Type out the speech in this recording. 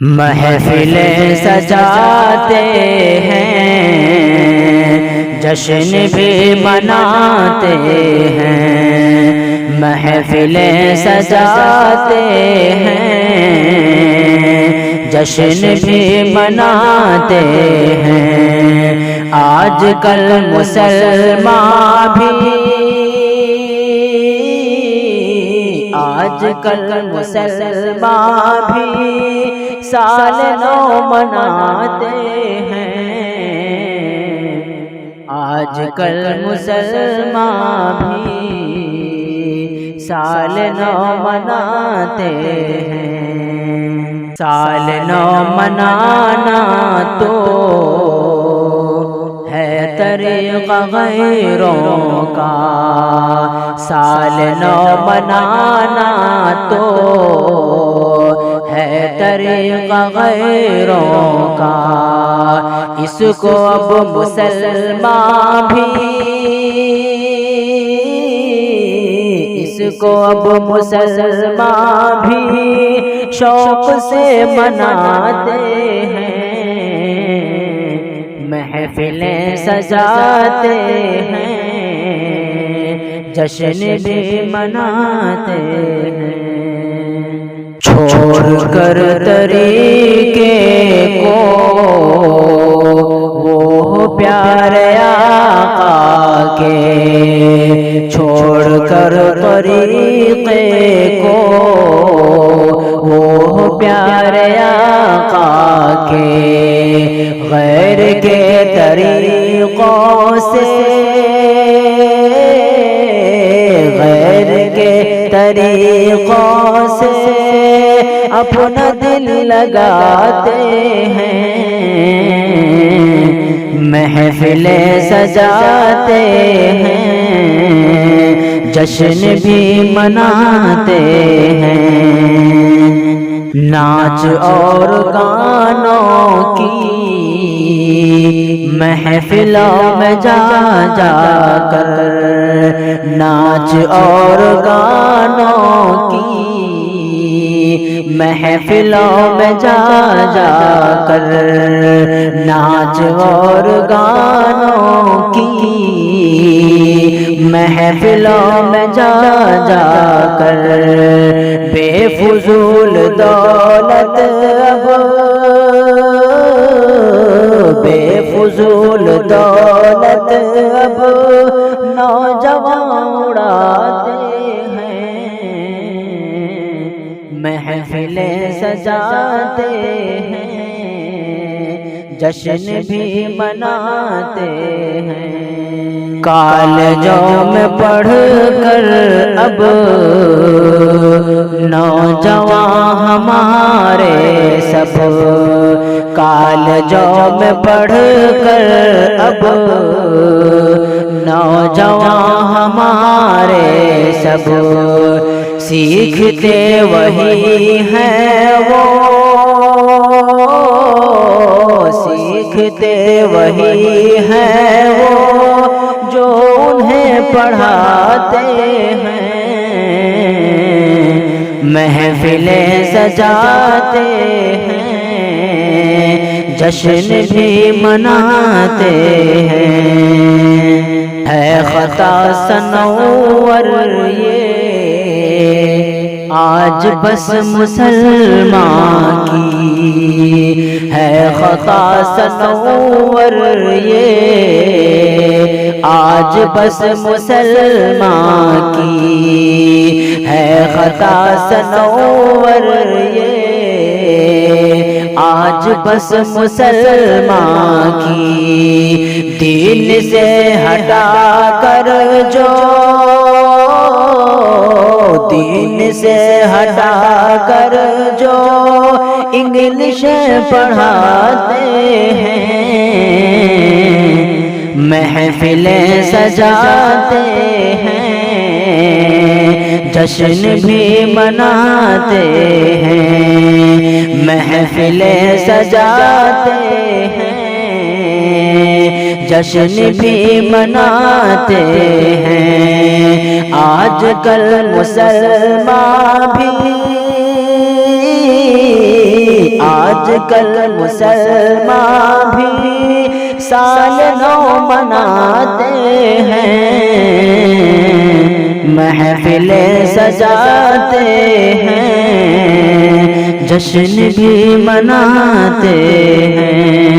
محفلیں سجاتے ہیں، جشن بھی مناتے ہیں، محفلیں سجاتے ہیں، جشن بھی مناتے ہیں۔ آج کل مسلمان بھی مسلمان بھی سال نو مناتے ہیں، آج کل مسلمان بھی سال نو مناتے ہیں۔ سال نو منانا تو ہے طریقہ غیروں کا، سال نو منانا تو ہے طریقہ غیروں کا، اس کو اب مسلمان بھی شوق سے مناتے ہیں، محفلیں سجاتے ہیں، جشن بھی مناتے ہیں۔ چھوڑ کر طریقے کو وہ پیارے آقا کے، چھوڑ کر طریقے کو وہ پیارے آقا کے، غیر کے طریقوں سے، غیر کے طریقوں سے اپنا دل لگاتے ہیں، محفلیں سجاتے ہیں، جشن بھی مناتے ہیں۔ ناچ اور گانوں کی محفلوں میں جا جا کر، ناچ اور گانوں کی محفلوں میں جا جا کر، ناچ اور گانوں کی محفلوں میں جا جا کر، بے فضول دولت اب، بے فضول دولت اب نوجوان اڑاتے ہیں، محفلیں سجاتے ہیں، جشن بھی مناتے ہیں۔ کالجوں میں پڑھ کر اب نوجوان ہمارے سب، کالجوں میں پڑھ کر اب نوجوان ہمارے سب، سیکھتے وہی ہیں وہ، سیکھتے وہی ہیں وہ جو انہیں پڑھاتے ہیں، محفلیں سجاتے ہیں، جشن بھی مناتے ہیں۔ ہے خطا سنور یہ آج بس مسلمان کی، ہے خطا سنور یہ آج بس مسلمان کی، ہے خطا سنور یہ آج بس مسلمان کی، دین سے ہٹا کر جو، دین سے ہٹا کر جو انگلش پڑھاتے ہیں، محفلیں سجاتے ہیں، جشن بھی مناتے ہیں، محفلیں سجاتے ہیں، جشن بھی مناتے ہیں۔ آج کل مسلمان بھی کل مسلمان بھی سال نو مناتے ہیں، محفلیں سجاتے ہیں، جشن بھی مناتے ہیں۔